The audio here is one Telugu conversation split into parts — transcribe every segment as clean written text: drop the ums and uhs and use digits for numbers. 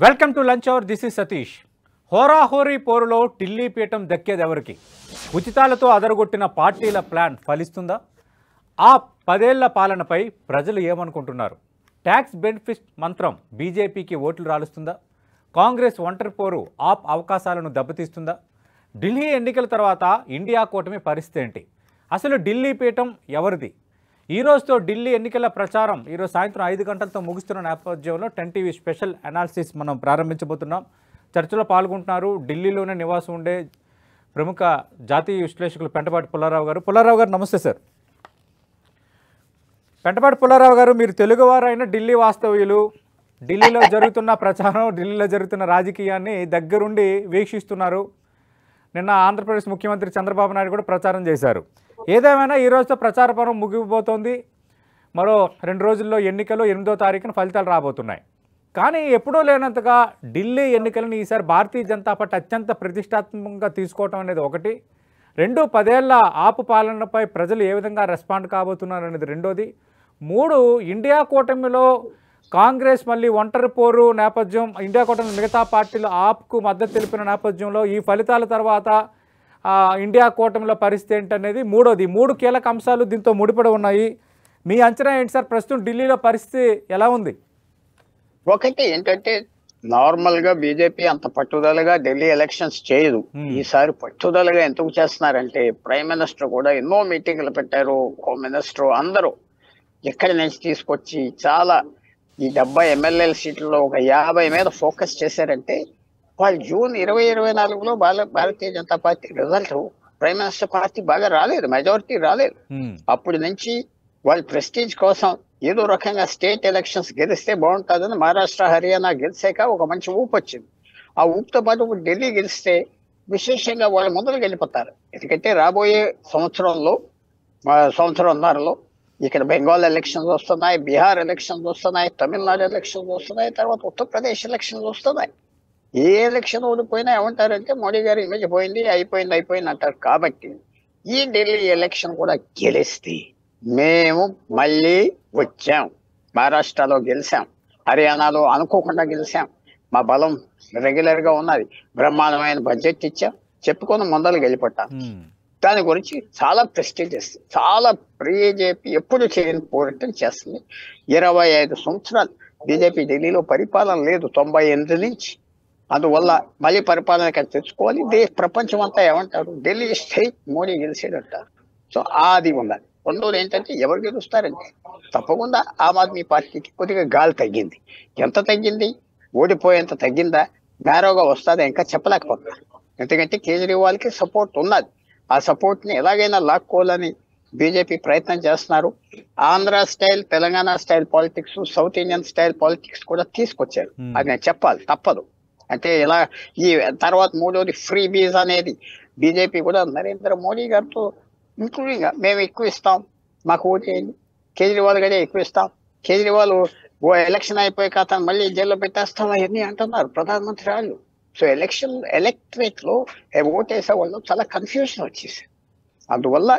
Welcome to lunch hour. This is Satish. హోరాహోరీ పోరులో ఢిల్లీ పీఠం దక్కేదెవరికి? ఉచితాలతో అదరగొట్టిన పార్టీల ప్లాన్ ఫలిస్తుందా? ఆ 10 ఏళ్ల పాలనపై ప్రజలు ఏమనుకుంటున్నారు? ట్యాక్స్ బెనిఫిట్ మంత్రం బీజేపీకి ఓట్లు రాలుస్తుందా? కాంగ్రెస్ ఒంటరి పోరు ఆప్ అవకాశాలను దెబ్బతీస్తుందా? ఢిల్లీ ఎన్నికల తర్వాత ఇండియా కూటమి పరిస్థితి ఏంటి? అసలు ఢిల్లీ పీఠం ఎవరిది? ఈ రోజుతో ఢిల్లీ ఎన్నికల ప్రచారం ఈరోజు సాయంత్రం 5 గంటలతో ముగుస్తున్న నేపథ్యంలో 10 టీవీ స్పెషల్ అనాలిసిస్ మనం ప్రారంభించబోతున్నాం. చర్చలో పాల్గొంటున్నారు ఢిల్లీలోనే నివాసం ఉండే ప్రముఖ జాతీయ విశ్లేషకులు పెంటపాటి పుల్లారావు గారు. పుల్లారావు గారు నమస్తే సార్. పెంటపాటి పుల్లారావు గారు, మీరు తెలుగువారైన ఢిల్లీ వాస్తవ్యులు. ఢిల్లీలో జరుగుతున్న ప్రచారం, ఢిల్లీలో జరుగుతున్న రాజకీయాన్ని దగ్గరుండి వీక్షిస్తున్నారు. నిన్న ఆంధ్రప్రదేశ్ ముఖ్యమంత్రి చంద్రబాబు నాయుడు కూడా ప్రచారం చేశారు. ఏదేమైనా ఈ రోజుతో ప్రచార పర్వం ముగిపోతోంది. మరో 2 రోజుల్లో ఎన్నికలు, 8వ తారీఖున ఫలితాలు రాబోతున్నాయి. కానీ ఎప్పుడూ లేనంతగా ఢిల్లీ ఎన్నికలను ఈసారి భారతీయ జనతా పార్టీ అత్యంత ప్రతిష్టాత్మకంగా తీసుకోవటం అనేది ఒకటి. 10 ఏళ్ల ఆపు పాలనపై ప్రజలు ఏ విధంగా రెస్పాండ్ కాబోతున్నారు అనేది రెండోది. 3 ఇండియా కూటమిలో కాంగ్రెస్ మళ్ళీ ఒంటరి పోరు నేపథ్యం, ఇండియా కూటమి మిగతా పార్టీలు ఆప్కు మద్దతు తెలిపిన నేపథ్యంలో ఈ ఫలితాల తర్వాత ఇండియా కూటమిలో పరిస్థితి ఏంటనేది మూడోది. 3 కీలక అంశాలు దీంతో ముడిపడి ఉన్నాయి. మీ అంచనా ఏంటి సార్? ప్రస్తుతం ఢిల్లీలో పరిస్థితి ఎలా ఉంది? ఒకటి ఏంటంటే, నార్మల్ గా బీజేపీ అంత పట్టుదలగా ఢిల్లీ ఎలక్షన్స్ చేయదు. ఈసారి పట్టుదలగా ఎందుకు చేస్తున్నారంటే, ప్రైమ్ మినిస్టర్ కూడా ఎన్నో మీటింగ్లు పెట్టారు. హోమ్ మినిస్టర్ అందరూ ఎక్కడి నుంచి తీసుకొచ్చి చాలా ఈ 70 ఎమ్మెల్యేల సీట్లలో ఒక 50 మీద ఫోకస్ చేశారంటే, వాళ్ళు జూన్ 2024లో Bharatiya Janata Party result prime minister party బాగా రాలేదు, మెజారిటీ రాలేదు. అప్పటి నుంచి వాళ్ళ ప్రెస్టీజ్ కోసం ఏదో రకంగా స్టేట్ ఎలక్షన్స్ గెలిస్తే బాగుంటుందని మహారాష్ట్ర, హర్యానా గెలిచాక ఒక మంచి ఊపు వచ్చింది. ఆ ఊపుతో పాటు ఇప్పుడు ఢిల్లీ గెలిస్తే విశేషంగా వాళ్ళు ముందుకు వెళ్ళిపోతారు. ఎందుకంటే రాబోయే సంవత్సరంన్నరలో ఇక్కడ బెంగాల్ ఎలక్షన్స్ వస్తున్నాయి, బీహార్ ఎలక్షన్స్ వస్తున్నాయి, తమిళనాడు ఎలక్షన్స్ వస్తున్నాయి, తర్వాత ఉత్తరప్రదేశ్ ఎలక్షన్స్ వస్తున్నాయి. ఏ ఎలక్షన్ ఓడిపోయినా ఏమంటారంటే మోడీ గారు ఇమేజ్ పోయింది, అయిపోయింది అంటారు. కాబట్టి ఈ ఢిల్లీ ఎలక్షన్ కూడా గెలిస్తే మేము మళ్ళీ వచ్చాం, మహారాష్ట్రలో గెలిచాం, హర్యానాలో అనుకోకుండా గెలిచాం, మా బలం రెగ్యులర్ గా ఉన్నది, బ్రహ్మాండమైన బడ్జెట్ ఇచ్చాం, చెప్పుకొని ముందరకు వెళ్ళిపోతాం. దాని గురించి చాలా ప్రెస్టీజ్ ఇస్తుంది. చాలా బీజేపీ ఎప్పుడు చేయని పోరాటం చేస్తుంది. 25 సంవత్సరాలు బీజేపీ ఢిల్లీలో పరిపాలన లేదు, 98 నుంచి. అందువల్ల మళ్ళీ పరిపాలన తెచ్చుకోవాలి. ప్రపంచం అంతా ఏమంటారు, ఢిల్లీ స్టేట్ మోడీ గెలిచేదంటారు. సో అది ఉన్నది. రెండోది ఏంటంటే, ఎవరు గెలుస్తారంటే తప్పకుండా ఆమ్ ఆద్మీ పార్టీకి కొద్దిగా గాలి తగ్గింది. ఎంత తగ్గింది? ఓడిపోయేంత తగ్గిందా? నేరోగా వస్తుందా? ఇంకా చెప్పలేకపోతున్నారు. ఎందుకంటే కేజ్రీవాల్కి సపోర్ట్ ఉన్నది. ఆ సపోర్ట్ ని ఎలాగైనా లాక్కోవాలని బీజేపీ ప్రయత్నం చేస్తున్నారు. Andhra style, Telangana style politics, south Indian style politics కూడా తీసుకొచ్చారు. అది నేను చెప్పాలి, తప్పదు. అంటే ఇలా ఈ తర్వాత మూడోది ఫ్రీ బీజ్ అనేది బీజేపీ కూడా నరేంద్ర మోడీ గారితో ఇంక్లూడింగ్ మేము ఎక్కువ ఇస్తాం, మాకు ఓటేయండి, కేజ్రీవాల్ గారే ఎక్కువ ఇస్తాం, కేజ్రీవాల్ ఎలక్షన్ అయిపోయాక అతను మళ్ళీ జైల్లో పెట్టేస్తాం అవన్నీ అంటున్నారు ప్రధానమంత్రి వాళ్ళు. సో ఎలక్టరేట్ లో ఓటేసే వాళ్ళు చాలా కన్ఫ్యూజన్ వచ్చేసి, అందువల్ల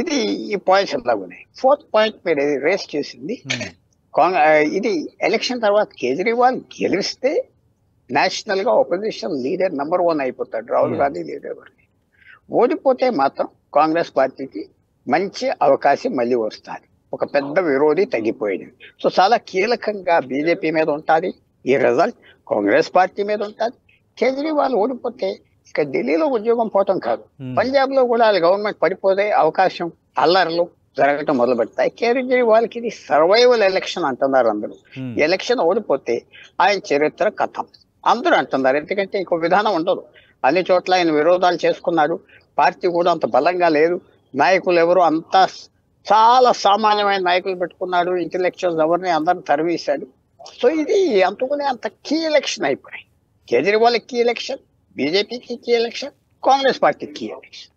ఇది ఈ పాయింట్స్ ఎలాగున్నాయి. 4th పాయింట్ మీరు రేస్ చేసింది, ఇది ఎలక్షన్ తర్వాత కేజ్రీవాల్ గెలిస్తే నేషనల్ గా ఆపోజిషన్ లీడర్ నెంబర్ 1 అయిపోతాడు, రాహుల్ గాంధీ లీడర్. ఓడిపోతే మాత్రం కాంగ్రెస్ పార్టీకి మంచి అవకాశం మళ్ళీ వస్తుంది. ఒక పెద్ద విరోధి తగ్గిపోయింది. సో చాలా కీలకంగా బీజేపీ మీద ఉంటుంది ఈ రిజల్ట్, కాంగ్రెస్ పార్టీ మీద ఉంటుంది. కేజ్రీవాల్ ఓడిపోతే ఇక ఢిల్లీలో ఉద్యోగం పోవటం కాదు, పంజాబ్ లో కూడా గవర్నమెంట్ పడిపోతే అవకాశం, అల్లర్లు జరగటం మొదలు పెడతాయి. కేజ్రీవాల్కి ఇది సర్వైవల్ ఎలక్షన్ అంటున్నారు అందరూ. ఎలక్షన్ ఓడిపోతే ఆయన చరిత్ర కథం అందరూ అంటున్నారు. ఎందుకంటే ఇంకో విధానం ఉండదు. అన్ని చోట్ల ఆయన విరోధాలు చేసుకున్నాడు, పార్టీ కూడా అంత బలంగా లేదు, నాయకులు ఎవరు అంతా చాలా సామాన్యమైన నాయకులు పెట్టుకున్నాడు, ఇంటెలెక్చువల్స్ ఎవరిని అందరిని తరివేశాడు. సో ఇది అందుకునే అంత కీ ఎలక్షన్ అయిపోయాయి. కేజ్రీవాల్ కీ ఎలక్షన్, బీజేపీకి కీ ఎలక్షన్, కాంగ్రెస్ పార్టీకి కీ ఎలక్షన్.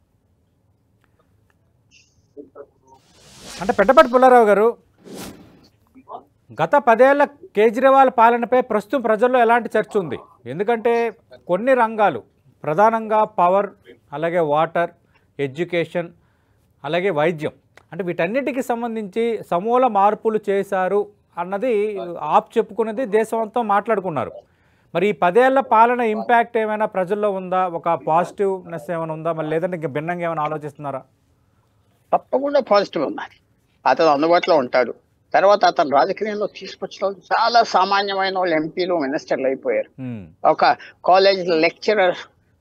అంటే పెంటపాటి పుల్లారావు గారు, గత 10 ఏళ్ల కేజ్రీవాల్ పాలనపై ప్రస్తుతం ప్రజల్లో ఎలాంటి చర్చ ఉంది? ఎందుకంటే కొన్ని రంగాలు, ప్రధానంగా పవర్, అలాగే వాటర్, ఎడ్యుకేషన్, అలాగే వైద్యం, అంటే వీటన్నిటికి సంబంధించి సమూల మార్పులు చేశారు అన్నది ఆప్ చెప్పుకున్నది దేశం అంతా మాట్లాడుకున్నారు. మరి ఈ 10 ఏళ్ల పాలన ఇంపాక్ట్ ఏమైనా ప్రజల్లో ఉందా? ఒక పాజిటివ్నెస్ ఏమైనా ఉందా? మరి లేదంటే ఇంకా భిన్నంగా ఏమైనా ఆలోచిస్తున్నారా? తప్పకుండా పాజిటివ్ ఉన్నది. అతను అందుబాటులో ఉంటాడు. తర్వాత అతను రాజకీయంలో తీసుకొచ్చిన వాళ్ళు చాలా సామాన్యమైన వాళ్ళు ఎంపీలు, మినిస్టర్లు అయిపోయారు. ఒక కాలేజ్ లెక్చరర్,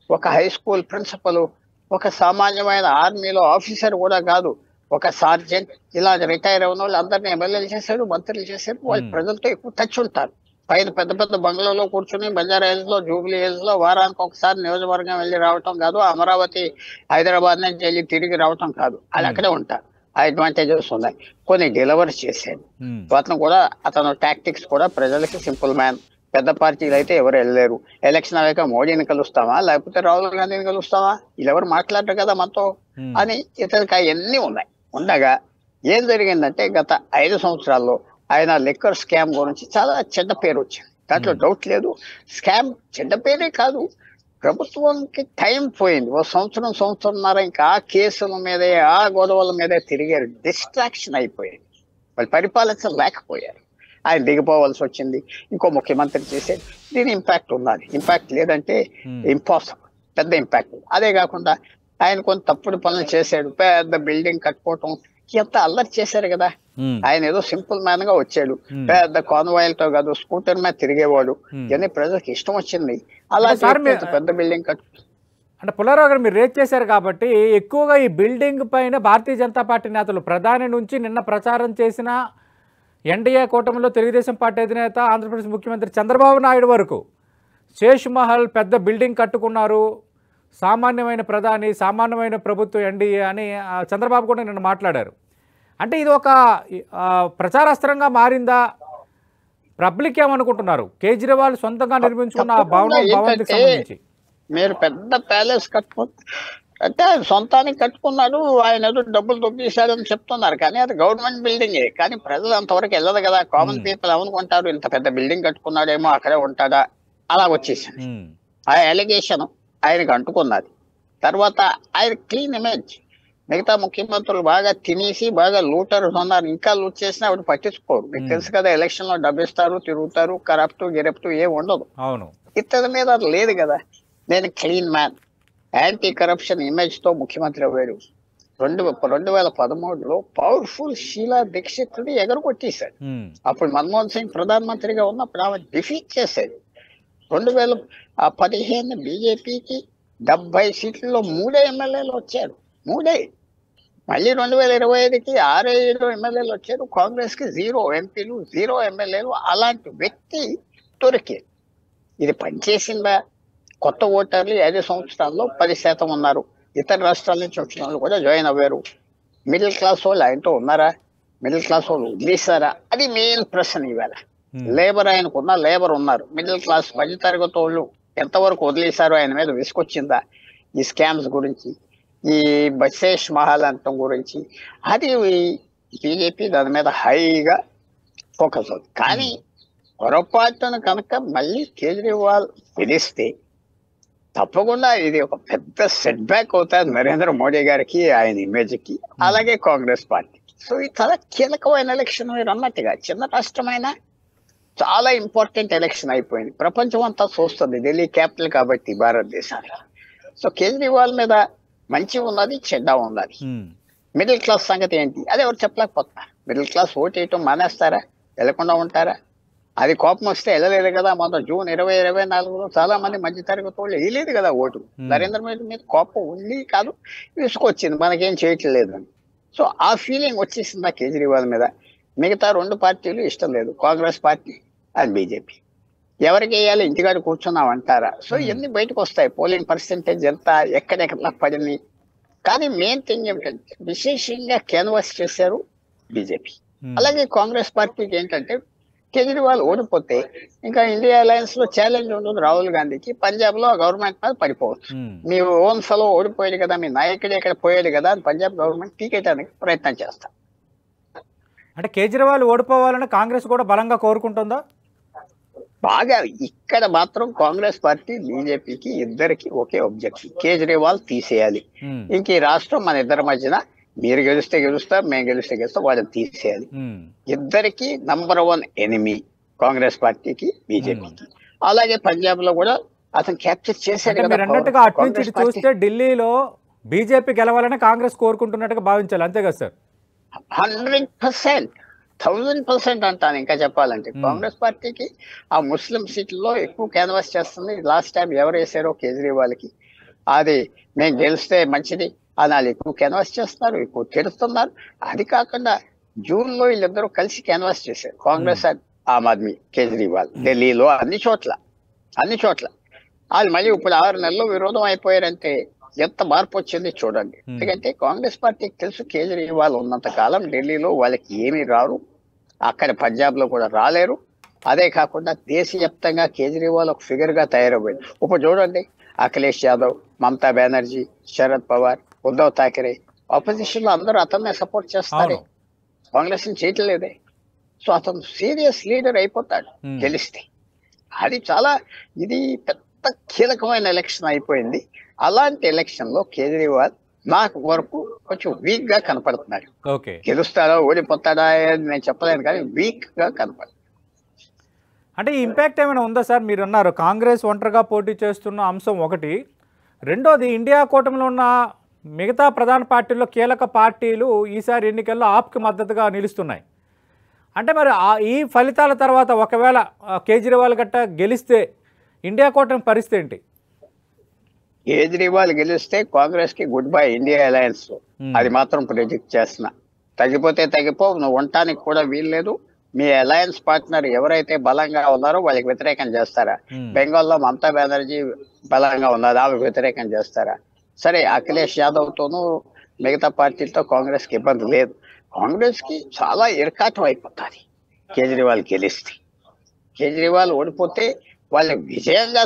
ఒక హై స్కూల్ ప్రిన్సిపల్, ఒక సామాన్యమైన ఆర్మీలో ఆఫీసర్ కూడా కాదు, ఒక సార్జెంట్, ఇలా రిటైర్ అయిన వాళ్ళు అందరినీ ఎమ్మెల్యేలు చేశారు, మంత్రులు చేశారు. వాళ్ళు ప్రజలతో ఎక్కువ టచ్ ఉంటారు. పైన పెద్ద పెద్ద బంగ్లాలో కూర్చుని బంజారా హిల్స్ లో, జూబ్లీ హిల్స్ లో వారానికి ఒకసారి నియోజకవర్గం వెళ్ళి రావటం కాదు, అమరావతి హైదరాబాద్ నుంచి వెళ్ళి తిరిగి రావటం కాదు, అది అక్కడే ఉంటారు. ఆ అడ్వాంటేజెస్ ఉన్నాయి. కొన్ని డెలివరీ చేశాడు అతను కూడా. అతను టాక్టిక్స్ కూడా ప్రజలకి సింపుల్ మ్యాన్. పెద్ద పార్టీలు అయితే ఎవరు వెళ్ళలేరు. ఎలక్షన్ అయ్యాక మోడీని కలుస్తామా లేకపోతే రాహుల్ గాంధీని కలుస్తామా, వీళ్ళెవరు మాట్లాడరు కదా మనతో అని ఇతనికి అవన్నీ ఉన్నాయి. ఉండగా ఏం జరిగిందంటే గత 5 సంవత్సరాల్లో ఆయన లిక్కర్ స్కామ్ గురించి చాలా చెడ్డ పేరు వచ్చింది. దాంట్లో డౌట్ లేదు. స్కామ్ చెడ్డ పేరే కాదు, ప్రభుత్వంకి టైం పోయింది. ఓ సంవత్సరంన్నర ఇంకా ఆ కేసుల మీదే, ఆ గొడవల మీదే తిరిగారు. డిస్ట్రాక్షన్ అయిపోయింది. వాళ్ళు పరిపాలించలేకపోయారు. ఆయన దిగిపోవాల్సి వచ్చింది. ఇంకో ముఖ్యమంత్రి చేసే దీని ఇంపాక్ట్ ఉన్నది. ఇంపాక్ట్ లేదంటే ఇంపాసిబుల్, పెద్ద ఇంపాక్ట్. అదే కాకుండా ఆయన కొన్ని తప్పుడు పనులు చేశాడు. పెద్ద బిల్డింగ్ కట్టుకోవటం, ఎంత అల్లరి చేశారు కదా. ఆయన ఏదో సింపుల్ మ్యాన్ గా వచ్చాడు. పెద్ద కాన్వాయిల్తో కాదు, స్కూటర్ మీద తిరిగేవాడు. ఇవన్నీ ప్రజలకు ఇష్టం వచ్చింది. అలా పెద్ద బిల్డింగ్ కట్టు. అంటే పుల్లారావు గారు మీరు రేట్ చేశారు కాబట్టి ఎక్కువగా ఈ బిల్డింగ్ పైన భారతీయ జనతా పార్టీ నేతలు, ప్రధాని నుంచి నిన్న ప్రచారం చేసిన ఎన్డీఏ కూటమిలో తెలుగుదేశం పార్టీ అధినేత ఆంధ్రప్రదేశ్ ముఖ్యమంత్రి చంద్రబాబు నాయుడు వరకు శేష్ మహల్ పెద్ద బిల్డింగ్ కట్టుకున్నారు, సామాన్యమైన ప్రధాని, సామాన్యమైన ప్రభుత్వం ఎన్డీఏ అని చంద్రబాబు కూడా నిన్న మాట్లాడారు. అంటే ఇది ఒక ప్రచారాస్త్రంగా మారిందా? పబ్లిక్ ఏమనుకుంటున్నారు? కేజ్రీవాల్ సొంతంగా నిర్మించుకున్న భవనానికి సంబంధించి మీరు పెద్ద ప్యాలెస్ అంటే ఆయన సొంతానికి కట్టుకున్నాడు, ఆయన ఏదో డబ్బులు దొబ్బేశాడని చెప్తున్నారు. కానీ అది గవర్నమెంట్ బిల్డింగే. కానీ ప్రజలు అంతవరకు వెళ్ళదు కదా. కామన్ పీపుల్ ఏమనుకుంటారు, ఇంత పెద్ద బిల్డింగ్ కట్టుకున్నాడేమో, అక్కడే ఉంటాడా, అలా వచ్చేసింది. ఆ ఎలిగేషన్ ఆయనకు అంటుకున్నది. తర్వాత ఆయన క్లీన్ ఇమేజ్. మిగతా ముఖ్యమంత్రులు బాగా తినేసి బాగా లూటర్స్ ఉన్నారు. ఇంకా లూట్ చేసినా ఆవిడ పట్టించుకోరు. మీకు తెలుసు కదా, ఎలక్షన్ లో డబ్బిస్తారు, తిరుగుతారు, కరప్ట్ గిరప్ట్ ఏం ఉండదు. అవును, ఇతని మీద అది లేదు కదా. నేను clean man, anti corruption image తో ముఖ్యమంత్రి అవ్వాడు. 2013లో పవర్ఫుల్ షీలా దీక్షితుని ఎగరగొట్టేశాడు. అప్పుడు మన్మోహన్ సింగ్ ప్రధానమంత్రిగా ఉన్నప్పుడు ఆమె డిఫీట్ చేశాడు. 2015 బీజేపీకి 70 సీట్లలో 3 ఎమ్మెల్యేలు వచ్చారు. 3. మళ్ళీ 2025కి 6-7 ఎమ్మెల్యేలు వచ్చారు. కాంగ్రెస్ కి 0 ఎంపీలు, 0 ఎమ్మెల్యేలు. అలాంటి వ్యక్తి దొరికారు. ఇది పనిచేసిందా? కొత్త ఓటర్లు 5 సంవత్సరాల్లో 10% ఉన్నారు. ఇతర రాష్ట్రాల నుంచి వచ్చిన వాళ్ళు కూడా జాయిన్ అవ్వారు. మిడిల్ క్లాస్ వాళ్ళు ఆయనతో ఉన్నారా? మిడిల్ క్లాస్ వాళ్ళు వదిలేశారా? అది మెయిన్ ప్రశ్న ఇవాళ. లేబర్ ఆయనకున్న లేబర్ ఉన్నారు. మిడిల్ క్లాస్ మధ్యతరగతి వాళ్ళు ఎంతవరకు వదిలేశారు? ఆయన మీద విసుకొచ్చిందా? ఈ స్కామ్స్ గురించి, ఈ శేష్ మహల్ అంతం గురించి, అది బీజేపీ దాని మీద హైగా ఫోకస్ అవుతుంది. కానీ పొరపాటును కనుక మళ్ళీ కేజ్రీవాల్ విధిస్తే తప్పకుండా ఇది ఒక పెద్ద సెట్ బ్యాక్ అవుతుంది నరేంద్ర మోడీ గారికి, ఆయన ఇమేజ్ కి, అలాగే కాంగ్రెస్ పార్టీకి. సో ఇది చాలా కీలకమైన ఎలక్షన్. మీరు అన్నట్టుగా చిన్న రాష్ట్రమైనా చాలా ఇంపార్టెంట్ ఎలక్షన్ అయిపోయింది. ప్రపంచం అంతా చూస్తుంది, ఢిల్లీ క్యాపిటల్ కాబట్టి భారతదేశానికి. సో కేజ్రీవాల్ మీద మంచి ఉన్నది, చెడ్డ ఉన్నది. మిడిల్ క్లాస్ సంగతి ఏంటి? అది ఎవరు చెప్పలేకపోతున్నారు. మిడిల్ క్లాస్ ఓటు వేయటం మానేస్తారా? వెళ్లకుండా ఉంటారా? అది కోపం వస్తే వెళ్ళలేదు కదా. మొన్న జూన్ 2024లో చాలా మంది మధ్య తరగతి వాళ్ళు వేయలేదు కదా ఓటు. నరేంద్ర మోడీ మీద కోపం ఉంది కాదు, విసుకొచ్చింది, మనకేం చేయట్లేదు అని. సో ఆ ఫీలింగ్ వచ్చేసింది ఆ కేజ్రీవాల్ మీద. మిగతా 2 పార్టీలు ఇష్టం లేదు, కాంగ్రెస్ పార్టీ అది బీజేపీ. ఎవరికి వేయాలి? ఇంటికాడ కూర్చున్నాం అంటారా? సో ఇవన్నీ బయటకు వస్తాయి. పోలింగ్ పర్సెంటేజ్ ఎంత, ఎక్కడెక్కడ పడింది. కానీ మెయిన్ థింగ్ ఏమిటంటే విశేషంగా క్యాన్వాస్ చేశారు బీజేపీ. అలాగే కాంగ్రెస్ పార్టీకి ఏంటంటే కేజ్రీవాల్ ఓడిపోతే ఇంకా ఇండియా అలయన్స్ లో ఛాలెంజ్ ఉండదు రాహుల్ గాంధీకి. పంజాబ్ లో గవర్నమెంట్ మీద పడిపోవచ్చు. మీ ఓన్ ఫలో ఓడిపోయాడు కదా, మీ నాయకుడు ఎక్కడ పోయాడు కదా అని పంజాబ్ గవర్నమెంట్ పీకేయడానికి ప్రయత్నం చేస్తారు. అంటే కేజ్రీవాల్ ఓడిపోవాలని కాంగ్రెస్ కూడా బలంగా కోరుకుంటుందా? బాగా. ఇక్కడ మాత్రం కాంగ్రెస్ పార్టీ బీజేపీకి ఇద్దరికి ఒకే ఆబ్జెక్టివ్, కేజ్రీవాల్ తీసేయాలి. ఇంక ఈ రాష్ట్రం మన ఇద్దరి మధ్యన, మీరు గెలిస్తే గెలుస్తారు, మేము గెలిస్తే గెలుస్తాం, వాళ్ళని తీసేయాలి. ఇద్దరికి నంబర్ 1 ఎనిమీ కాంగ్రెస్ పార్టీకి, బీజేపీకి. అలాగే పంజాబ్ లో కూడా అతను క్యాప్చర్ చేశాడు అంటే కదా మీరు అన్నట్టుగా అటు నుంచి కాంగ్రెస్ ఇటు పార్టీ. చూస్తే ఢిల్లీలో బీజేపీ గెలవాలని కాంగ్రెస్ కోరుకుంటున్నట్టుగా భావించాలి, అంతే కదా సార్? 100%, 1000% అంటాను ఇంకా చెప్పాలంటే. కాంగ్రెస్ పార్టీకి ఆ ముస్లిం సీట్లలో ఎక్కువ క్యాన్వాస్ చేస్తుంది. లాస్ట్ టైం ఎవరు వేసారో కేజ్రీవాల్కి అది నేను గెలిస్తే మంచిది అని వాళ్ళు ఎక్కువ క్యాన్వాస్ చేస్తున్నారు, ఎక్కువ తిడుతున్నారు. అది కాకుండా జూన్ లో వీళ్ళిద్దరూ కలిసి క్యాన్వాస్ చేశారు, కాంగ్రెస్ అండ్ ఆమ్ ఆద్మీ, కేజ్రీవాల్, ఢిల్లీలో అన్ని చోట్ల. వాళ్ళు మళ్ళీ ఇప్పుడు 6 నెలలు విరోధం అయిపోయారంటే ఎంత మార్పు వచ్చింది చూడండి. ఎందుకంటే కాంగ్రెస్ పార్టీకి తెలుసు కేజ్రీవాల్ ఉన్నంత కాలం ఢిల్లీలో వాళ్ళకి ఏమీ రారు, అక్కడ పంజాబ్ లో కూడా రాలేరు. అదే కాకుండా దేశవ్యాప్తంగా కేజ్రీవాల్ ఒక ఫిగర్ గా తయారైపోయింది. ఇప్పుడు చూడండి, అఖిలేష్ యాదవ్, మమతా బెనర్జీ, శరద్ పవార్, ఉద్ధవ్ ఠాకరే ఆపోజిషన్ లో అందరూ అతన్నే సపోర్ట్ చేస్తారే, కాంగ్రెస్ ని చేయట్లేదే. సో అతను సీరియస్ లీడర్ అయిపోతాడు గెలిస్తే. అది చాలా ఇది పెద్ద కీలకమైన ఎలక్షన్ అయిపోయింది. అలాంటి ఎలక్షన్ లో కేజ్రీవాల్ నాకు వరకు కొంచెం వీక్ గా కనపడుతున్నాడు. గెలుస్తాడా ఓడిపోతాడా అని నేను చెప్పలేను, కానీ వీక్ గా కనపడుతుంది. అంటే ఈ ఇంపాక్ట్ ఏమైనా ఉందా సార్? మీరు అన్నారు కాంగ్రెస్ ఒంటరిగా పోటీ చేస్తున్న అంశం ఒకటి, రెండోది ఇండియా కూటమిలో ఉన్న మిగతా ప్రధాన పార్టీల్లో కీలక పార్టీలు ఈసారి ఎన్నికల్లో ఆప్కి మద్దతుగా నిలుస్తున్నాయి. అంటే మరి ఈ ఫలితాల తర్వాత ఒకవేళ కేజ్రీవాల్ గట్ట గెలిస్తే ఇండియా కూటమి పరిస్థితి ఏంటి? కేజ్రీవాల్ గెలిస్తే కాంగ్రెస్ కి గుడ్ బై ఇండియా అలయన్స్, అది మాత్రం ప్రెడిక్ట్ చేస్తున్నా. తగ్గిపోతే తగ్గిపో, నువ్వు ఉండటానికి కూడా వీల్లేదు. మీ అలయన్స్ పార్ట్నర్ ఎవరైతే బలంగా ఉన్నారో వాళ్ళకి వ్యతిరేకం చేస్తారా? బెంగాల్లో మమతా బెనర్జీ బలంగా ఉన్నది, ఆమెకు వ్యతిరేకం చేస్తారా? సరే, అఖిలేష్ యాదవ్ తోనూ మిగతా పార్టీలతో కాంగ్రెస్ కి ఇబ్బంది లేదు. కాంగ్రెస్ కి చాలా ఇరకాటం అయిపోతుంది కేజ్రీవాల్ గెలిస్తే. కేజ్రీవాల్ ఓడిపోతే వాళ్ళకి విజయంగా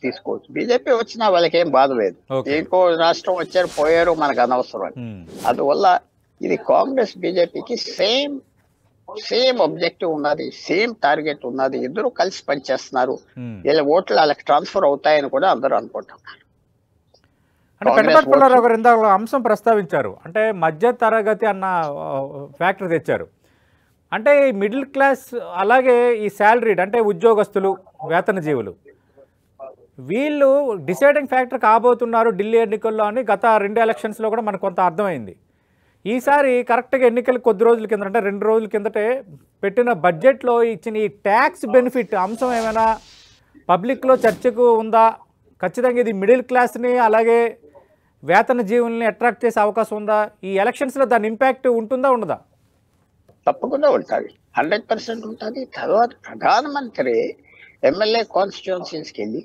తీసుకోవచ్చు. బీజేపీ వచ్చినా వాళ్ళకి ఏం బాధ లేదు, ఇంకో రాష్ట్రం వచ్చారు పోయారు మనకు అనవసరం. అందువల్ల ఇది కాంగ్రెస్ బీజేపీకి సేమ్ ఆబ్జెక్టివ్ ఉన్నది, సేమ్ టార్గెట్ ఉన్నది. ఇద్దరు కలిసి పనిచేస్తున్నారు. వీళ్ళ ఓట్లు వాళ్ళకి ట్రాన్స్ఫర్ అవుతాయని కూడా అందరూ అనుకుంటున్నారు. ఇందాక అంశం ప్రస్తావించారు, అంటే మధ్య తరగతి అన్న ఫ్యాక్టర్ తెచ్చారు. అంటే ఈ మిడిల్ క్లాస్ అలాగే ఈ శాలరీడ్ అంటే ఉద్యోగస్తులు, వేతన జీవులు, వీళ్ళు డిసైడింగ్ ఫ్యాక్టర్ కాబోతున్నారు ఢిల్లీ ఎన్నికల్లో అని గత 2 ఎలక్షన్స్లో కూడా మనకు కొంత అర్థమైంది. ఈసారి కరెక్ట్గా ఎన్నికలు కొద్ది రోజుల కింద అంటే 2 రోజుల కిందటే పెట్టిన బడ్జెట్లో ఇచ్చిన ఈ ట్యాక్స్ బెనిఫిట్ అంశం ఏమైనా పబ్లిక్లో చర్చకు ఉందా? ఖచ్చితంగా ఇది మిడిల్ క్లాస్ని అలాగే వేతన జీవుల్ని అట్రాక్ట్ చేసే అవకాశం ఉందా? ఈ ఎలక్షన్స్లో దాని ఇంపాక్ట్ ఉంటుందా ఉండదా? తప్పకుండా ఉంటుంది, 100% ఉంటుంది. తర్వాత ప్రధానమంత్రి ఎమ్మెల్యే కాన్స్టిట్యుయెన్సీస్కి వెళ్ళి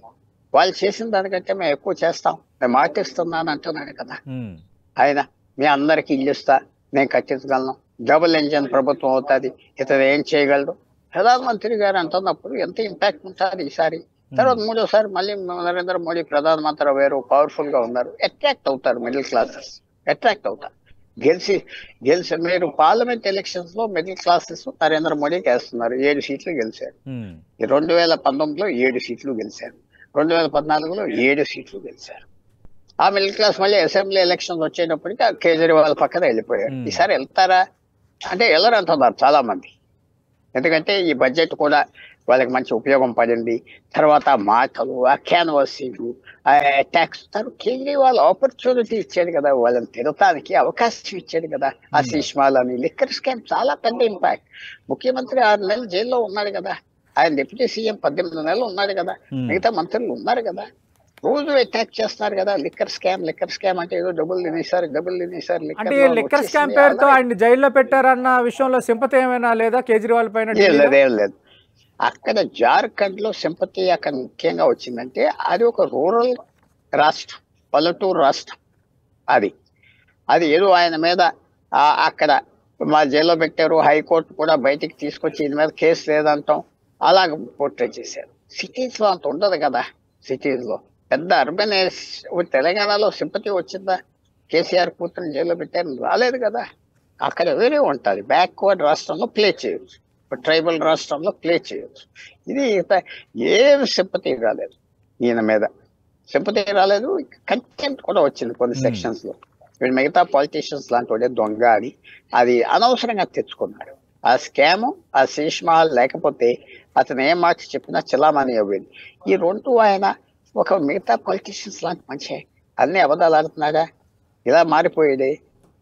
వాళ్ళు చేసిన దానికంటే మేము ఎక్కువ చేస్తాం, మేము మాటిస్తున్నాను అంటున్నాడు కదా ఆయన. మీ అందరికి ఇల్లు ఇస్తా, నేను కట్టించగలను, డబుల్ ఇంజన్ ప్రభుత్వం అవుతుంది, ఇతను ఏం చేయగలడు ప్రధానమంత్రి గారు అంటున్నప్పుడు ఎంత ఇంపాక్ట్ ఉంటుంది ఈసారి. తర్వాత మూడోసారి మళ్ళీ నరేంద్ర మోడీ ప్రధానమంత్రి అయ్యారు, పవర్ఫుల్ గా ఉన్నారు, అట్రాక్ట్ అవుతారు మిడిల్ క్లాసెస్, అట్రాక్ట్ అవుతారు. గెలిచి మీరు పార్లమెంట్ ఎలక్షన్స్ లో మిడిల్ క్లాసెస్ నరేంద్ర మోడీకి వేస్తున్నారు. 7 సీట్లు గెలిచారు. 2019లో 7 సీట్లు గెలిచారు, 2014లో 7 సీట్లు గెలిచారు. ఆ మిడిల్ క్లాస్ మళ్ళీ అసెంబ్లీ ఎలక్షన్స్ వచ్చేటప్పటికి కేజ్రీవాల్ పక్కన వెళ్ళిపోయారు. ఈసారి వెళ్తారా అంటే వెళ్ళరు అంటున్నారు చాలా మంది. ఎందుకంటే ఈ బడ్జెట్ కూడా వాళ్ళకి మంచి ఉపయోగం పడింది. తర్వాత మాటలు, ఆ క్యాన్వాసింగ్, ఆ ట్యాక్స్, కేజ్రీవాల్ ఆపర్చునిటీ ఇచ్చాడు కదా, వాళ్ళని తిరగటానికి అవకాశం ఇచ్చాడు కదా. ఆ శీష్మాల్ అని లిక్కర్ స్కామ్ చాలా పెద్ద ఇంపాక్ట్. ముఖ్యమంత్రి 6 నెలలు జైల్లో ఉన్నాడు కదా, ఆయన డిప్యూటీ సీఎం 18 నెలలు ఉన్నాడు కదా, మిగతా మంత్రులు ఉన్నారు కదా, రోజు అటాక్ చేస్తున్నారు కదా. లిక్కర్ స్కామ్ అంటే ఏదో డబ్బులు తినేసారు. అంటే లిక్కర్ స్కామ్ పేరుతో ఆయన జైల్లో పెట్టారన్న విషయంలో సింపతి ఏమైనా లేదా కేజ్రీవాల్ పైన? లేదు. అక్కడ జార్ఖండ్ లో సింపతి అక్కడ ముఖ్యంగా వచ్చిందంటే అది ఒక రూరల్ రాష్ట్రం, పల్లెటూరు రాష్ట్రం. అది ఏదో ఆయన మీద అక్కడ మా జైల్లో పెట్టారు, హైకోర్టు కూడా బయటికి తీసుకొచ్చి ఈయన మీద కేసు లేదంటాం, అలాగ పోర్ట్రే చేశారు. సిటీస్ లో అంత ఉండదు కదా. సిటీస్ లో పెద్ద అర్బన్ తెలంగాణలో సింపతి వచ్చిందా? కేసీఆర్ కూతురు జైల్లో పెట్టారు, రాలేదు కదా. అక్కడ వేరే ఉంటుంది. బ్యాక్వర్డ్ రాష్ట్రంలో ప్లే చేయొచ్చు, ట్రైబల్ రాష్ట్రంలో ప్లే చేయొచ్చు. ఇది ఏం సింపతి రాలేదు ఈయన మీద, సింపతి రాలేదు. కంటెంట్ కూడా వచ్చింది కొన్ని సెక్షన్స్ లో. వీడు మిగతా పాలిటీషియన్స్ లాంటి వాడే దొంగ అని అది అనవసరంగా తెచ్చుకున్నాడు. ఆ స్కామ్, ఆ శీష్మహల్ లేకపోతే అతను ఏం మాట చెప్పినా చలామణి అవ్వేది. ఈ రెండు ఆయన ఒక మిగతా పొలిటీషియన్స్ లాంటి మనిషే. అన్ని అబద్ధాలు ఆడుతున్నాడా, ఇలా మారిపోయేది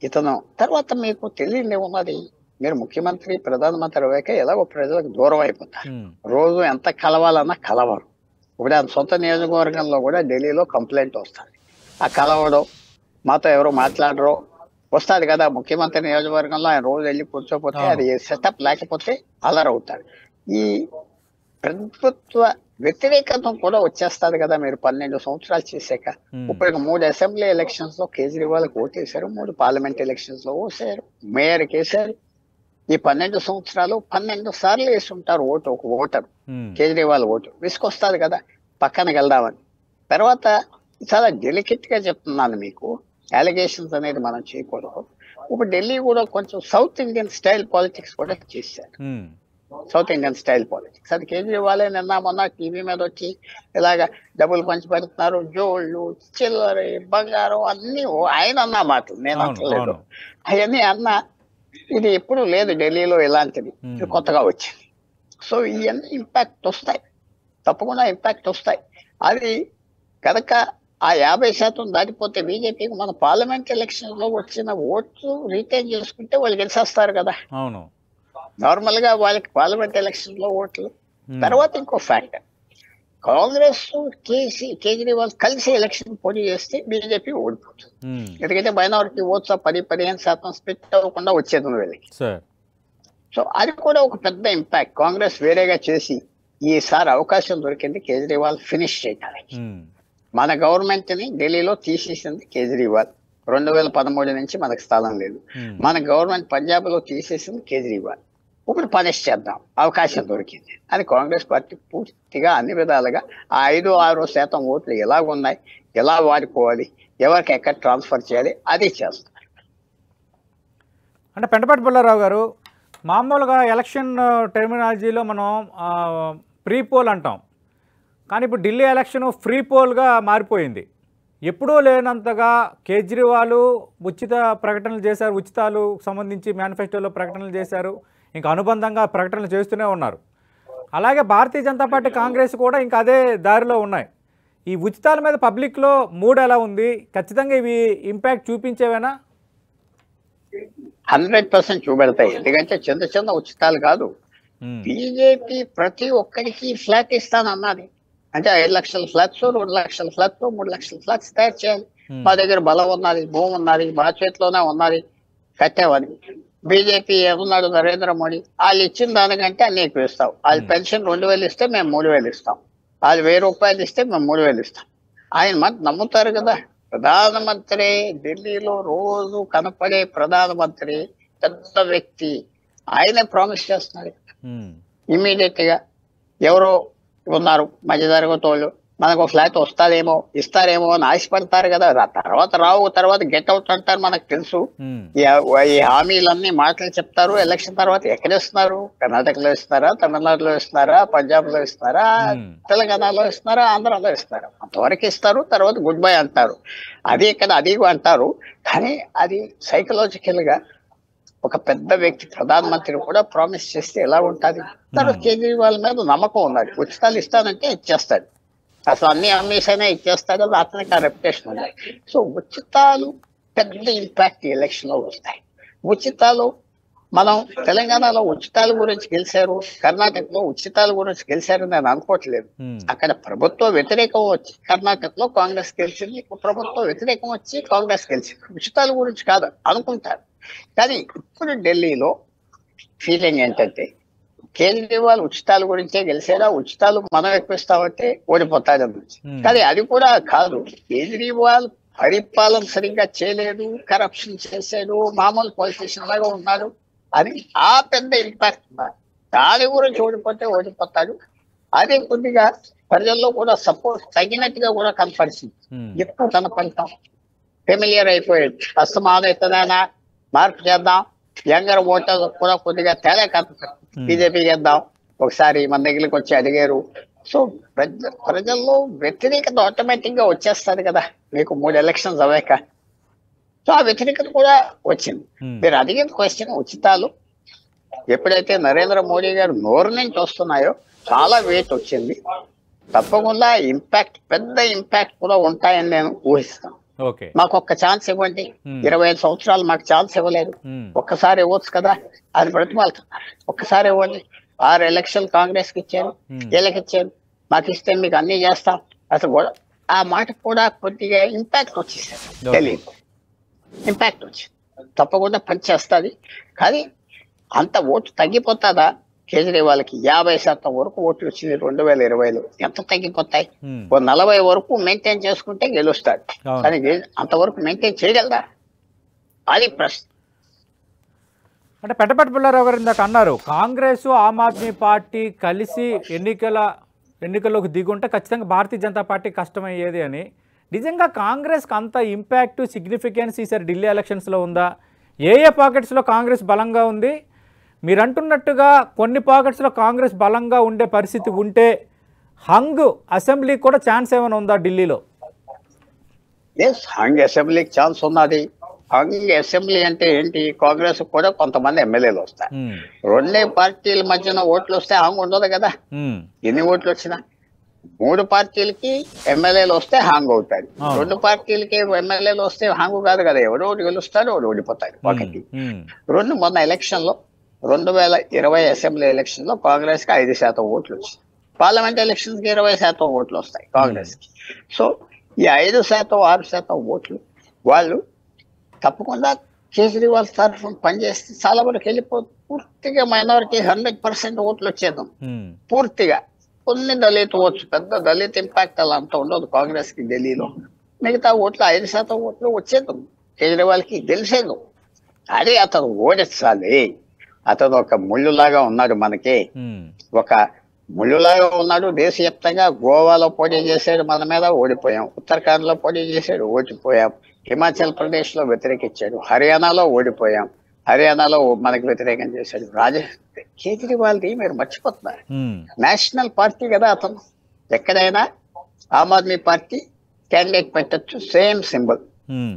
ఇతను. తర్వాత మీకు తెలియని ఉన్నది, మీరు ముఖ్యమంత్రి ప్రధానమంత్రి అయ్యాక ఎలాగో ప్రజలకు దూరం అయిపోతారు. రోజు ఎంత కలవాలన్నా కలవరు. ఇప్పుడు ఆయన సొంత నియోజకవర్గంలో కూడా ఢిల్లీలో కంప్లైంట్ వస్తుంది. ఆ కలవడం, మాతో ఎవరో మాట్లాడరు వస్తుంది కదా. ముఖ్యమంత్రి నియోజకవర్గంలో ఆయన రోజు వెళ్ళి కూర్చోపోతే అది సెటప్ లేకపోతే అలరవుతాడు. ఈ ప్రభుత్వ వ్యతిరేకత కూడా వచ్చేస్తుంది కదా. మీరు 12 సంవత్సరాలు చేశాక ఇప్పుడు 3 అసెంబ్లీ ఎలక్షన్స్ లో కేజ్రీవాల్కి ఓటేశారు, 3 పార్లమెంట్ ఎలక్షన్స్ లో ఓసారు, మేయర్కి వేశారు. ఈ 12 సంవత్సరాలు 12 సార్లు వేసి ఉంటారు ఓటు ఒక ఓటర్. కేజ్రీవాల్ ఓటు విసుకొస్తుంది కదా, పక్కనకి వెళ్దామని. తర్వాత చాలా డెలికేట్ గా చెప్తున్నాను మీకు, అలిగేషన్స్ అనేది మనం చేయకూడదు. ఇప్పుడు ఢిల్లీ కూడా కొంచెం సౌత్ ఇండియన్ స్టైల్ పాలిటిక్స్ కూడా చేశారు. సౌత్ ఇండియన్ స్టైల్ పాలిటిక్స్ అది కేజ్రీవాలే నిన్న మొన్న టీవీ మీద వచ్చి ఇలాగ డబ్బులు పంచి పెడుతున్నారు, జోళ్ళు, చిల్లర, బంగారం అన్ని ఆయన అన్న మాటలు, నేను అంటలేదు. అవన్నీ అన్న ఇది ఎప్పుడు లేదు ఢిల్లీలో ఇలాంటిది, ఇది కొత్తగా వచ్చింది. సో ఇవన్నీ ఇంపాక్ట్ వస్తాయి, తప్పకుండా ఇంపాక్ట్ వస్తాయి. అది కనుక ఆ 50% దాటిపోతే బీజేపీకి మన పార్లమెంట్ ఎలక్షన్ లో వచ్చిన ఓట్లు రీటైన్ చేసుకుంటే వాళ్ళు గెలిచేస్తారు కదా. అవును, నార్మల్ గా వాళ్ళకి పార్లమెంట్ ఎలక్షన్ లో ఓట్లు. తర్వాత ఇంకో ఫ్యాక్టర్, కాంగ్రెస్ కేజ్రీవాల్ కలిసి ఎలక్షన్ పోటీ చేస్తే బీజేపీ ఓడిపోతుంది. ఎందుకంటే మైనారిటీ ఓట్స్ 10-15% స్ప్లిట్ అవ్వకుండా వచ్చేది వీళ్ళకి. సో అది కూడా ఒక పెద్ద ఇంపాక్ట్. కాంగ్రెస్ వేరేగా చేసి ఈసారి అవకాశం దొరికింది కేజ్రీవాల్ ఫినిష్ చేయడానికి. మన గవర్నమెంట్ ని ఢిల్లీలో తీసేసింది కేజ్రీవాల్. 2013 నుంచి మనకు స్థలం లేదు. మన గవర్నమెంట్ పంజాబ్ లో తీసేసింది కేజ్రీవాల్. ఇప్పుడు పనిష్ చేద్దాం, అవకాశం దొరికింది అని కాంగ్రెస్ పార్టీ పూర్తిగా అన్ని విధాలుగా ఆ 5-6% ఓట్లు ఎలా ఉన్నాయి, ఎలా వాడుకోవాలి, ఎవరికి ఎక్కడ ట్రాన్స్ఫర్ చేయాలి అది చేస్తారు. అంటే పెంటపాటి పుల్లారావు గారు, మామూలుగా ఎలక్షన్ టెర్మినాలజీలో మనం ప్రీ పోల్ అంటాం, కానీ ఇప్పుడు ఢిల్లీ ఎలక్షన్ ఫ్రీ పోల్గా మారిపోయింది. ఎప్పుడూ లేనంతగా కేజ్రీవాల్ ఉచిత ప్రకటనలు చేశారు, ఉచితాలు సంబంధించి మేనిఫెస్టోలో ప్రకటనలు చేశారు, ఇంకా అనుబంధంగా ప్రకటనలు చేస్తూనే ఉన్నారు. అలాగే భారతీయ జనతా పార్టీ, కాంగ్రెస్ కూడా ఇంకా అదే దారిలో ఉన్నాయి. ఈ ఉచితాల మీద పబ్లిక్లో మూడ్ ఎలా ఉంది? ఖచ్చితంగా ఇవి ఇంపాక్ట్ చూపించేవేనా? 100% చూపెడతాయి. ఎందుకంటే చిన్న ఉచితాలు కాదు. బీజేపీ ప్రతి ఒక్కరికి ఫ్లాట్ ఇస్తానన్నది. అంటే 5 లక్షల ఫ్లాట్స్, 2 లక్షల ఫ్లాట్స్, 3 లక్షల ఫ్లాట్స్ తయారు చేయాలి. మా దగ్గర బలం ఉన్నది, భూమి ఉన్నది, మా చేతిలోనే ఉన్నది, కట్టామని. బీజేపీ ఏమన్నాడు నరేంద్ర మోడీ, వాళ్ళు ఇచ్చిన దానికంటే అన్ని ఎక్కువ ఇస్తాం. వాళ్ళు పెన్షన్ 2000 ఇస్తే మేము 3000 ఇస్తాం, వాళ్ళు 1000 రూపాయలు ఇస్తే మేము 3000 ఇస్తాం. ఆయన మాట నమ్ముతారు కదా. ప్రధానమంత్రి ఢిల్లీలో రోజు కనపడే ప్రధానమంత్రి, పెద్ద వ్యక్తి, ఆయనే ప్రామిస్ చేస్తున్నారు. ఇమీడియట్ గా ఎవరో ఉన్నారు మధ్యతరగతి వాళ్ళు, మనకు ఫ్లాట్ వస్తారేమో ఇస్తారేమో అని ఆశపడతారు కదా. తర్వాత గెట్ అవుట్ అంటారు, మనకు తెలుసు. ఈ హామీలన్నీ మాటలు చెప్తారు, ఎలక్షన్ తర్వాత ఎక్కడ ఇస్తున్నారు? కర్ణాటకలో ఇస్తున్నారా, తమిళనాడులో ఇస్తున్నారా, పంజాబ్ లో ఇస్తున్నారా, తెలంగాణలో ఇస్తున్నారా, ఆంధ్రాలో ఇస్తారా? అంతవరకు ఇస్తారు, తర్వాత గుడ్ బై అంటారు. అది ఇక్కడ అది అంటారు. కానీ అది సైకలాజికల్ గా ఒక పెద్ద వ్యక్తి ప్రధానమంత్రి కూడా ప్రామిస్ చేస్తే ఎలా ఉంటుంది? తర్వాత కేజ్రీవాల్ మీద నమ్మకం ఉన్నది, ఉచితాలు ఇస్తానంటే ఇచ్చేస్తాడు, అసలు అన్ని అమ్మేసైనా ఇచ్చేస్తాడు, అతనికి ఆ రెప్యుటేషన్ ఉంది. సో ఉచితాలు పెద్ద ఇంపాక్ట్ ఎలక్షన్ లో వస్తాయి. ఉచితాలు మనం తెలంగాణలో ఉచితాల గురించి గెలిచారు, కర్ణాటకలో ఉచితాల గురించి గెలిచారని నేను అనుకోవట్లేదు. అక్కడ ప్రభుత్వ వ్యతిరేకం వచ్చి కర్ణాటకలో కాంగ్రెస్ గెలిచింది, ప్రభుత్వ వ్యతిరేకం వచ్చి కాంగ్రెస్ గెలిచింది. ఉచితాల గురించి కాదు అనుకుంటారు. కానీ ఇప్పుడు ఢిల్లీలో ఫీలింగ్ ఏంటంటే కేజ్రీవాల్ ఉచితాల గురించే గెలిచాడా, ఉచితాలు మనం ఎక్కువిస్తామంటే ఓడిపోతాడని. కానీ అది కూడా కాదు, కేజ్రీవాల్ పరిపాలన సరిగ్గా చేయలేదు, కరప్షన్ చేశాడు, మామూలు పొలిటీషియన్ లాగా ఉన్నాడు అని ఆ పెద్ద ఇంపాక్ట్ ఉన్నారు. దాని గురించి ఓడిపోతాడు. అదే కొద్దిగా ప్రజల్లో కూడా సపోర్ట్ తగినట్టుగా కూడా కనపరిచింది. ఎక్కువ కనపడతాం, ఫెమిలియర్ అయిపోయాడు. అస్తమానం ఎత్తనైనా మార్పు చేద్దాం, యంగర్ ఓటర్ కూడా కొద్దిగా తేడా కనపడుతుంది. బీజేపీకి వేద్దాం, ఒకసారి మన దగ్గరికి వచ్చి అడిగారు. సో ప్రజల్లో వ్యతిరేకత ఆటోమేటిక్ గా వచ్చేస్తుంది కదా మీకు 3 ఎలక్షన్స్ అవ్వాక. సో ఆ వ్యతిరేకత కూడా వచ్చింది. మీరు అడిగిన క్వశ్చన్ ఉచితాలు ఎప్పుడైతే నరేంద్ర మోడీ గారు నోరు నుంచి వస్తున్నాయో చాలా వెయిట్ వచ్చింది. తప్పకుండా ఇంపాక్ట్, పెద్ద ఇంపాక్ట్ కూడా ఉంటాయని నేను ఊహిస్తాను. ఓకే. మాకు ఒక్క ఛాన్స్ ఇవ్వండి, 25 సంవత్సరాలు మాకు ఛాన్స్ ఇవ్వలేదు, ఒక్కసారి ఇవ్వచ్చు కదా అని బ్రతిమాలుతున్నారు. ఒక్కసారి ఇవ్వండి. 6 ఎలక్షన్ కాంగ్రెస్ కి ఇచ్చారు, వీళ్ళకి ఇచ్చారు, మాకు ఇస్తే మీకు అన్ని చేస్తాం. అసలు కూడా ఆ మాట కూడా కొద్దిగా ఇంపాక్ట్ వచ్చేసారు, తెలియదు ఇంపాక్ట్ వచ్చింది. తప్పకుండా పనిచేస్తుంది. కానీ అంత ఓటు తగ్గిపోతుందా? కేజ్రీవాల్కి 50% వరకు ఓట్లు వచ్చింది 2020లో. ఎంత తగ్గిపోతాయి? 40 వరకు మెయింటైన్ చేసుకుంటే గెలుస్తాడు. కానీ అంతవరకు మెయింటైన్ చేయగలరా? అది ప్రశ్న. అంటే పెద్దపల్లి పుల్లారావు గారు ఇందాక అన్నారు, కాంగ్రెస్ ఆమ్ ఆద్మీ పార్టీ కలిసి ఎన్నికల్లోకి దిగుంటే ఖచ్చితంగా భారతీయ జనతా పార్టీ కష్టమయ్యేది అని. నిజంగా కాంగ్రెస్కి అంత ఇంపాక్ట్, సిగ్నిఫికెన్స్ ఈసారి ఢిల్లీ ఎలక్షన్స్లో ఉందా? ఏ పాకెట్స్లో కాంగ్రెస్ బలంగా ఉంది? మీరు అంటున్నట్టుగా కొన్ని పాకెట్స్లో కాంగ్రెస్ బలంగా ఉండే పరిస్థితి ఉంటే హంగ్ అసెంబ్లీకి కూడా ఛాన్స్ ఏమైనా ఉందా ఢిల్లీలో? హంగ్ అసెంబ్లీకి ఛాన్స్ ఉన్నది. హంగ్ అసెంబ్లీ అంటే ఏంటి? కాంగ్రెస్ కూడా కొంతమంది ఎమ్మెల్యేలు వస్తారు. రెండే పార్టీల మధ్యన ఓట్లు వస్తే హంగ్ ఉండదు కదా. ఎన్ని ఓట్లు వచ్చినా 3 పార్టీలకి ఎమ్మెల్యేలు వస్తే హాంగ్ అవుతాడు. 2 పార్టీలకి ఎమ్మెల్యేలు వస్తే హాంగ్ కాదు కదా. ఎవరో గెలుస్తాడు, ఎవరు ఓడిపోతాడు. ఒకటి. 2, మొన్న ఎలక్షన్ లో 2020 అసెంబ్లీ ఎలక్షన్ లో కాంగ్రెస్ కి 5% ఓట్లు వచ్చాయి. పార్లమెంట్ ఎలక్షన్ కి 20% ఓట్లు వస్తాయి కాంగ్రెస్ కి. సో ఈ 5%, 6% ఓట్లు వాళ్ళు తప్పకుండా కేజ్రీవాల్ తరఫున పనిచేస్తే చాలా వరకు పూర్తిగా మైనారిటీ 100% ఓట్లు వచ్చేద్దాం. పూర్తిగా కొన్ని దళిత ఓట్లు, పెద్ద దళిత ఇంపాక్ట్ అలా అంత ఉండదు కాంగ్రెస్ కి ఢిల్లీలో. మిగతా ఓట్లు 5% ఓట్లు వచ్చేద్దాం. కేజ్రీవాల్ కి తెలిసేదు. అదే అతను ఓడించాలి. అతను ఒక ముళ్ళులాగా ఉన్నాడు, మనకి ఒక ముళ్ళులాగా ఉన్నాడు. దేశవ్యాప్తంగా గోవాలో పోటీ చేశాడు, మన మీద ఓడిపోయాం. ఉత్తరాఖండ్ లో పోటీ చేశాడు, ఓడిపోయాం. హిమాచల్ ప్రదేశ్ లో వ్యతిరేకించాడు, హర్యానాలో ఓడిపోయాం. హర్యానాలో మనకు వ్యతిరేకం చేశాడు. కేజ్రీవాల్ది మీరు మర్చిపోతున్నారు. నేషనల్ పార్టీ కదా అతను. ఎక్కడైనా ఆమ్ ఆద్మీ పార్టీ క్యాండిడేట్ పెట్టచ్చు, సేమ్ సింబల్.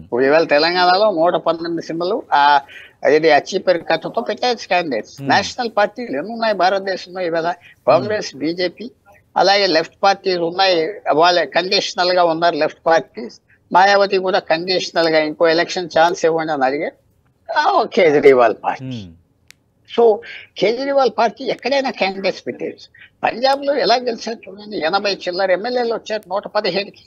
ఇప్పుడు ఇవాళ తెలంగాణలో 119 సింబల్ ఇది చీపర్ కథతో పెట్టచ్చు క్యాండిడేట్స్. నేషనల్ పార్టీలు ఎన్ని ఉన్నాయి భారతదేశంలో ఇవాళ? కాంగ్రెస్, బీజేపీ, అలాగే లెఫ్ట్ పార్టీలు ఉన్నాయి. వాళ్ళే కండిషనల్ గా ఉన్నారు లెఫ్ట్ పార్టీస్. మాయావతి కూడా కండిషనల్ గా ఇంకో ఎలక్షన్ ఛాన్స్ ఇవ్వండి అని అడిగారు Kejriwal party. So Kejriwal party ఎక్కడైనా క్యాండిడేట్స్ పెట్టేది. పంజాబ్ లో ఎలా గెలిచారు చూడండి, 80 చిల్లర ఎమ్మెల్యేలు వచ్చారు 115కి.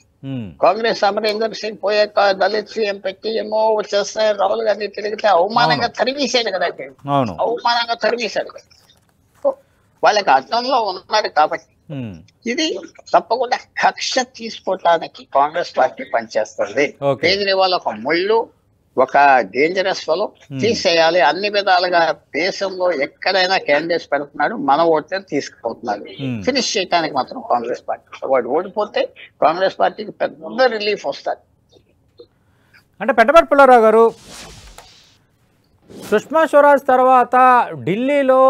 కాంగ్రెస్ అమరేందర్ సింగ్ పోయాక దళిత్ సీఎం పెట్టి ఏమో వచ్చేస్తారు. రాహుల్ గాంధీ తిరిగితే అవమానంగా తరిమేశాడు కదా, అవమానంగా తరిమేశాడు కదా. వాళ్ళకి అర్థంలో ఉన్నారు కాబట్టి ఇది తప్పకుండా కక్ష తీసుకోవటానికి కాంగ్రెస్ పార్టీ పనిచేస్తుంది. కేజ్రీవాల్ ఒక ముళ్ళు, ఒక డేంజరస్ ఫెలో, తీసేయాలి. అన్ని విధాలుగా దేశంలో ఎక్కడైనా క్యాండిడేట్స్ పెడుతున్నాడు, మన ఓట్లను తీసుకుపోతున్నాడు. ఫినిష్ చేయడానికి మాత్రం కాంగ్రెస్ పార్టీ. వాడు ఓడిపోతే కాంగ్రెస్ పార్టీకి పెద్ద రిలీఫ్ వస్తుంది. అంటే పెద్దపల్లి పుల్లారావు గారు, సుష్మా స్వరాజ్ తర్వాత ఢిల్లీలో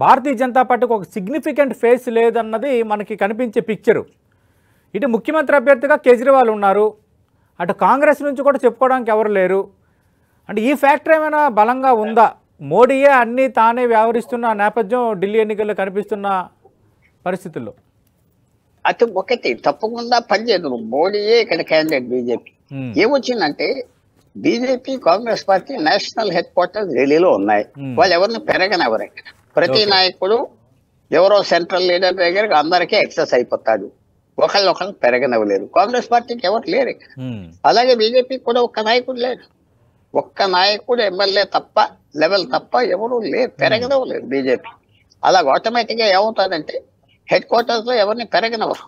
భారతీయ జనతా పార్టీకి ఒక సిగ్నిఫికెంట్ ఫేస్ లేదన్నది మనకి కనిపించే పిక్చరు. ఇటు ముఖ్యమంత్రి అభ్యర్థిగా కేజ్రీవాల్ ఉన్నారు, అటు కాంగ్రెస్ నుంచి కూడా చెప్పుకోవడానికి ఎవరు లేరు. అంటే ఈ ఫ్యాక్టర్ ఏమైనా బలంగా ఉందా? మోడీయే అన్నీ తానే వ్యవహరిస్తున్న నేపథ్యం ఢిల్లీ ఎన్నికల్లో కనిపిస్తున్న పరిస్థితుల్లో. అది ఒకటి తప్పకుండా పనిచేయదు. మోడీయే ఇక్కడ క్యాండిడేట్. బీజేపీ ఏమొచ్చిందంటే, BJP, Congress party national headquarters ఢిల్లీలో ఉన్నాయి. వాళ్ళు ఎవరిని పెరగనెవరు. ఇక్కడ ప్రతి నాయకుడు ఎవరో సెంట్రల్ లీడర్ దగ్గర అందరికీ ఎక్సెస్ అయిపోతాడు. ఒకళ్ళు పెరగనవ్వలేరు. కాంగ్రెస్ పార్టీకి ఎవరు లేరు. అలాగే బీజేపీ కూడా ఒక్క నాయకుడు లేరు. ఒక్క నాయకుడు ఎమ్మెల్యే తప్ప, లెవెల్ తప్ప ఎవరు లేరు, పెరగనవ్వలేరు బీజేపీ. అలాగ ఆటోమేటిక్ గా ఏమవుతుందంటే, హెడ్ క్వార్టర్స్ లో ఎవరిని పెరగనవరు.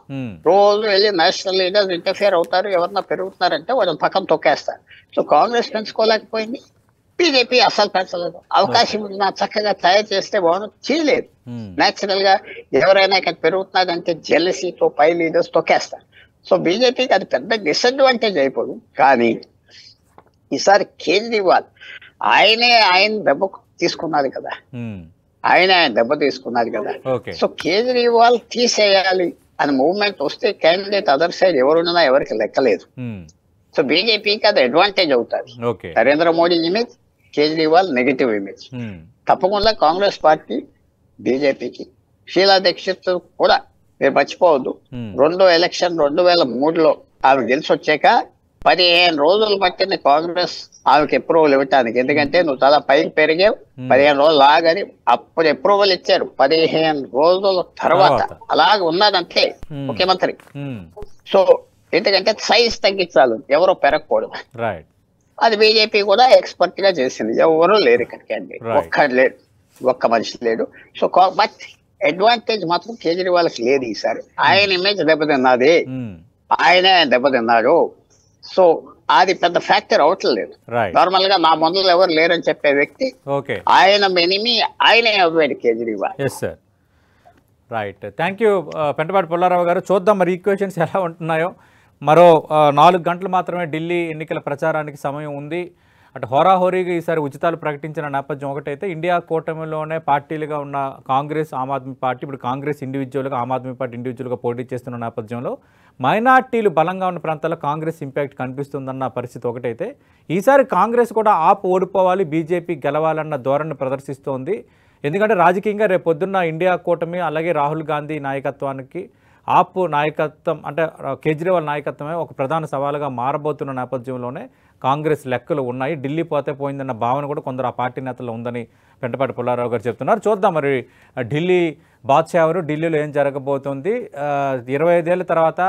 రోజు వెళ్ళి నేషనల్ లీడర్స్ ఇంటర్ఫియర్ అవుతారు. ఎవరన్నా పెరుగుతున్నారంటే వాళ్ళని పక్కన తొక్కేస్తారు. సో కాంగ్రెస్ పెంచుకోలేకపోయింది, బీజేపీ అసలు పెంచలేదు. అవకాశం ఉన్నా చక్కగా తయారు చేస్తే బాగుంది, చేయలేదు. నేచురల్ గా ఎవరైనా ఇక్కడ పెరుగుతున్నారంటే జెలసీతో పై లీడర్స్ తొక్కేస్తారు. సో బీజేపీకి అది పెద్ద డిసడ్వాంటేజ్ అయిపోదు. కానీ ఈసారి కేజ్రీవాల్ ఆయన దెబ్బ తీసుకున్నారు కదా, ఆయన దెబ్బ తీసుకున్నారు కదా. సో కేజ్రీవాల్ తీసేయాలి అని మూవ్మెంట్ వస్తే క్యాండిడేట్ అదర్ సైడ్ ఎవరున్నా ఎవరికి లెక్కలేదు. సో బీజేపీకి అది అడ్వాంటేజ్ అవుతుంది. Narendra Modi image, Kejriwal negative image. తప్పకుండా కాంగ్రెస్ పార్టీ బీజేపీకి షీలా దీక్షిత్ కూడా మీరు మర్చిపోవద్దు. రెండో ఎలక్షన్ 2003లో ఆమె గెలిచి వచ్చాక 15 రోజులు పట్టింది కాంగ్రెస్ ఆమెకి అప్రూవల్ ఇవ్వటానికి. ఎందుకంటే నువ్వు చాలా పైకి పెరిగావు, 15 రోజులు ఆగని అప్పుడు అప్రూవల్ ఇచ్చారు. 15 రోజుల తర్వాత అలాగే ఉన్నదంతే ముఖ్యమంత్రి. సో ఎందుకంటే సైజ్ తగ్గించాలి, ఎవరో పెరగకూడదు. అది బీజేపీ కూడా ఎక్స్పర్ట్ గా చేసింది. ఎవరు లేరు ఇక్కడికి, ఒక్కడు లేడు, ఒక్క మనిషి లేడు. సో బట్ అడ్వాంటేజ్ మాత్రం కేజ్రీవాల్కి లేదు ఈసారి. ఆయన ఇమేజ్ దెబ్బతిన్నది, ఆయనే దెబ్బతిన్నాడు. సో అది పెద్ద ఫ్యాక్టర్ అవట్లేదు. నార్మల్ గా నా ముందు ఎవరు లేరని చెప్పే వ్యక్తి ఆయన ఎనిమి ఆయనే అవ్వాడు Kejriwal. Right, thank you Pentapati Pullarao గారు. చూద్దాం మరి ఈక్వేషన్స్ ఎలా ఉంటున్నాయో. మరో 4 గంటలు మాత్రమే ఢిల్లీ ఎన్నికల ప్రచారానికి సమయం ఉంది. అటు హోరాహోరీగా ఈసారి ఉచితాలు ప్రకటించిన నేపథ్యం ఒకటైతే, ఇండియా కూటమిలోనే పార్టీలుగా ఉన్న కాంగ్రెస్, ఆమ్ ఆద్మీ పార్టీ ఇప్పుడు కాంగ్రెస్ ఇండివిజువల్గా, ఆమ్ ఆద్మీ పార్టీ ఇండివిజువల్గా పోటీ చేస్తున్న నేపథ్యంలో మైనార్టీలు బలంగా ఉన్న ప్రాంతాల్లో కాంగ్రెస్ ఇంపాక్ట్ కనిపిస్తుందన్న పరిస్థితి ఒకటైతే, ఈసారి కాంగ్రెస్ కూడా ఆప్ ఓడిపోవాలి, బీజేపీ గెలవాలన్న ధోరణి ప్రదర్శిస్తోంది. ఎందుకంటే రాజకీయంగా రేపు పొద్దున్న ఇండియా కూటమి అలాగే రాహుల్ గాంధీ నాయకత్వానికి ఆప్ నాయకత్వం అంటే కేజ్రీవాల్ నాయకత్వమే ఒక ప్రధాన సవాలుగా మారబోతున్న నేపథ్యంలోనే కాంగ్రెస్ లెక్కలు ఉన్నాయి. ఢిల్లీ పోతే పోయిందన్న భావన కూడా కొందరు ఆ పార్టీ నేతల్లో ఉందని పెంటపాటి పుల్లారావు గారు చెప్తున్నారు. చూద్దాం మరి ఢిల్లీ బాద్షా ఎవరు, ఢిల్లీలో ఏం జరగబోతుంది, 25 ఏళ్ళ తర్వాత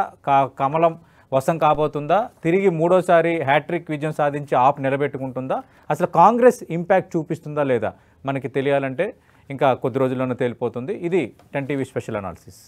కమలం వశం కాబోతుందా, తిరిగి మూడోసారి హ్యాట్రిక్ విజయం సాధించి ఆప్ నిలబెట్టుకుంటుందా, అసలు కాంగ్రెస్ ఇంపాక్ట్ చూపిస్తుందా లేదా మనకి తెలియాలంటే ఇంకా కొద్ది రోజుల్లోనే తేలిపోతుంది. ఇది 10 టీవీ స్పెషల్ అనాలిసిస్.